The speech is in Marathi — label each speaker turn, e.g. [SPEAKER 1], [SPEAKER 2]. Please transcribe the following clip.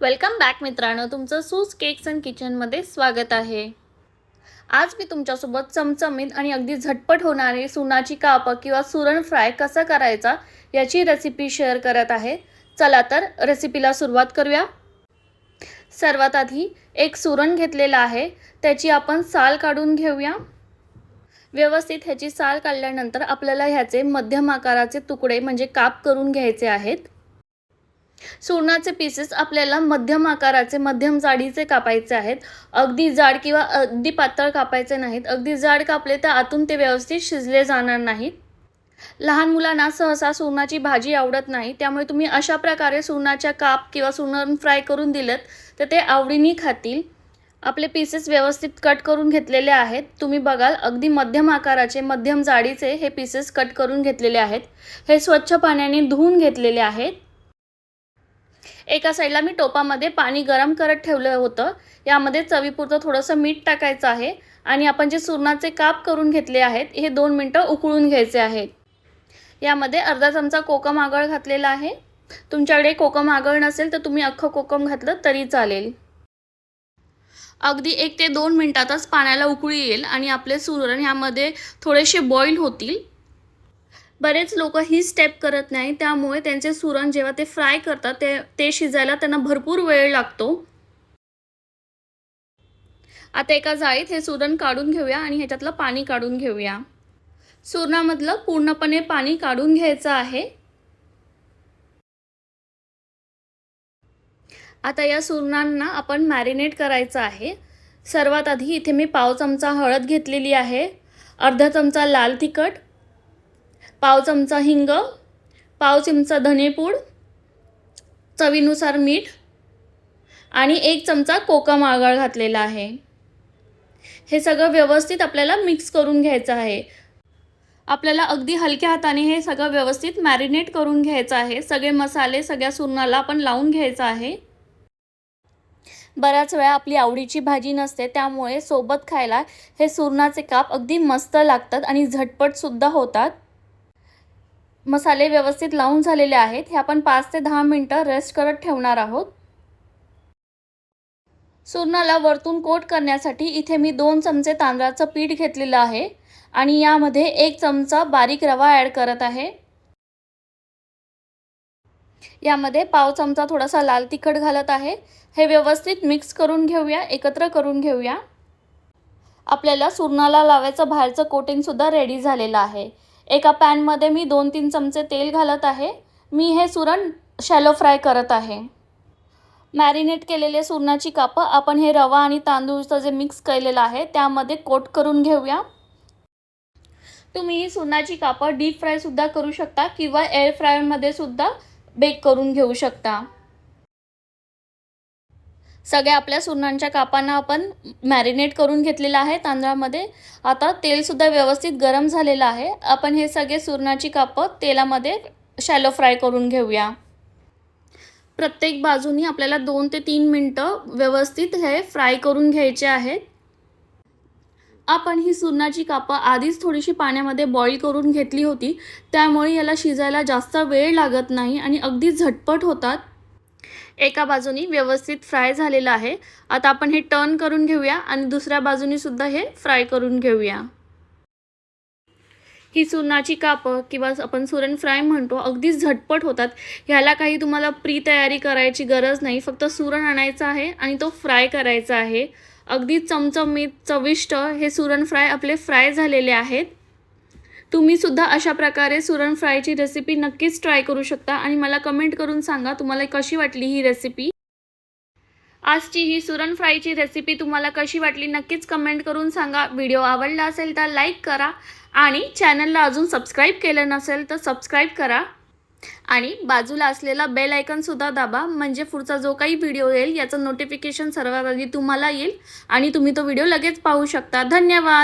[SPEAKER 1] वेलकम बॅक मित्रांनो, तुमचं सूज केक्स अँड किचनमध्ये स्वागत आहे। आज मी तुमच्यासोबत चमचमीत आणि अगदी झटपट होणारी सुरणाची काप किंवा सुरण फ्राय कसा करायचा याची रेसिपी शेअर करत आहे। चला तर रेसिपीला सुरुवात करूया। सर्वात आधी एक सुरण घेतलेला आहे, त्याची आपण साल काढून घेऊया। व्यवस्थित ह्याची साल काढल्यानंतर आपल्याला ह्याचे मध्यम आकाराचे तुकडे म्हणजे काप करून घ्यायचे आहेत। सुरणाचे पीसेस आपल्याला मध्यम आकाराचे मध्यम जाडीचे कापायचे आहेत। अगदी जाड किंवा अगदी पातळ कापायचे नाहीत। अगदी जाड कापले तर आतून ते व्यवस्थित शिजले जाणार नाहीत। लहान मुलांना सहसा सुरणाची भाजी आवडत नाही, त्यामुळे तुम्ही अशा प्रकारे सुरणाच्या काप किंवा सुरण फ्राय करून दिलेत तर ते आवडीने खातील। आपले पीसेस व्यवस्थित कट करून घेतलेले आहेत। तुम्ही बघाल अगदी मध्यम आकाराचे मध्यम जाडीचे हे पीसेस कट करून घेतलेले आहेत। हे स्वच्छ पाण्याने धुवून घेतलेले आहेत। एका साईडला मी टोपामध्ये पाणी गरम करत ठेवलं होतं। यामध्ये चवीपुरतं थोडंसं मीठ टाकायचं आहे आणि आपण जे सुरणाचे काप करून घेतले आहेत हे 2 मिनिटं उकळून घ्यायचे आहेत। यामध्ये अर्धा चमचा कोकम आगळ घातलेला आहे। तुमच्याकडे कोकम आगळ नसेल तर तुम्ही अख्खं कोकम घातलं तरी चालेल। अगदी 1 ते 2 मिनिटातच पाण्याला उकळी येईल आणि आपले सुरण यामध्ये थोडेसे बॉईल होतील। बरेच लोक ही स्टेप करत नाही, त्यामुळे त्यांचे सुरण जेव्हा ते फ्राय करतात ते शिजायला त्यांना भरपूर वेळ लागतो। आता एका जाळीत हे सुरण काढून घेऊया आणि ह्याच्यातलं पाणी काढून घेऊया। सुरणामधलं पूर्णपणे पाणी काढून घ्यायचं आहे। आता या सुरणांना आपण मॅरिनेट करायचं आहे। सर्वात आधी इथे मी पाव चमचा हळद घेतलेली आहे, अर्धा चमचा लाल तिखट, पाव चमचा हिंग, पाव चमचा धनेपूड, चवीनुसार मीठ आणि 1 चमचा कोकम आगळ घातलेला आहे। हे सगळं व्यवस्थित आपल्याला मिक्स करून घ्यायचं आहे। आपल्याला अगदी हलक्या हाताने हे सगळं व्यवस्थित मॅरिनेट करून घ्यायचं आहे। सगळे मसाले सगळ्या सुरणाला आपण लावून घ्यायचं आहे। बऱ्याच वेळा आपली आवडीची भाजी नसते, त्यामुळे सोबत खायला हे सुरणाचे काप अगदी मस्त लागतात आणि झटपट सुद्धा होतात। मसाले व्यवस्थित लावून झालेले आहेत। हे आपण 5 ते 10 मिनिटं रेस्ट करत ठेवणार आहोत। सुरणाला वरतून कोट करण्यासाठी इथे मी 2 चमचे तांदळाचं पीठ घेतलेलं आहे आणि यामध्ये 1 चमचा बारीक रवा ॲड करत आहे। यामध्ये पाव चमचा थोडासा लाल तिखट घालत आहे। हे व्यवस्थित मिक्स करून घेऊया, एकत्र करून घेऊया। आपल्याला सुरणाला लावायचं बाहेरचं कोटिंग सुद्धा रेडी झालेलं आहे। एका पॅनमध्ये मी 2-3 चमचे तेल घालत आहे। मी हे सुरण शॅलो फ्राय करत आहे। मॅरिनेट केलेले सुरणाची कापं आपण हे रवा आणि तांदूळचं जे मिक्स केलेलं आहे त्यामध्ये कोट करून घेऊया। तुम्ही ही सुरणाची कापं डीप फ्राय सुद्धा करू शकता किंवा एअर फ्रायरमध्ये सुद्धा बेक करून घेऊ शकता। सगळ्या आपल्या सुरणांच्या कापांना आपण मॅरिनेट करून घेतलेलं आहे तांदळामध्ये। आता तेल सुद्धा व्यवस्थित गरम झालेलं आहे। आपण हे सगळे सुरणाची कापं तेलामध्ये शॅलो फ्राय करून घेऊया। प्रत्येक बाजूनी आपल्याला 2 ते 3 मिनिटं व्यवस्थित हे फ्राय करून घ्यायचे आहेत। आपण ही सुरणाची कापं आधीच थोडीशी पाण्यामध्ये बॉईल करून घेतली होती, त्यामुळे याला शिजायला जास्त वेळ लागत नाही आणि अगदी झटपट होतात। एका बाजूनी व्यवस्थित फ्राय झालेलं आहे। आता आपण हे टर्न करून घेऊया आणि दुसऱ्या बाजूनी सुद्धा हे फ्राय करून घेऊया। ही सुरणाची कापं किंवा आपण सुरण फ्राय म्हणतो अगदी झटपट होतात। ह्याला काही तुम्हाला प्री तयारी करायची गरज नाही, फक्त सुरण आणायचं आहे आणि तो फ्राय करायचा आहे। अगदी चमचमीत चविष्ट हे सुरण फ्राय आपले फ्राय झालेले आहेत। तुम्ही सुद्धा अशा प्रकारे सुरण फ्रायची रेसिपी नक्कीच ट्राय करू शकता आणि मला कमेंट करून सांगा तुम्हाला कशी वाटली ही रेसिपी। आजची ही सुरण फ्रायची रेसिपी तुम्हाला कशी वाटली नक्कीच कमेंट करून सांगा। व्हिडिओ आवडला असेल तर लाईक करा आणि चॅनलला अजून सबस्क्राईब केलं नसेल तर सबस्क्राईब करा आणि बाजूला असलेला बेल आयकॉन सुद्धा दाबा, म्हणजे पुढचा जो काही व्हिडिओ येईल याचं नोटिफिकेशन सर्वात आधी तुम्हाला येईल आणि तुम्ही तो व्हिडिओ लगेच पाहू शकता। धन्यवाद।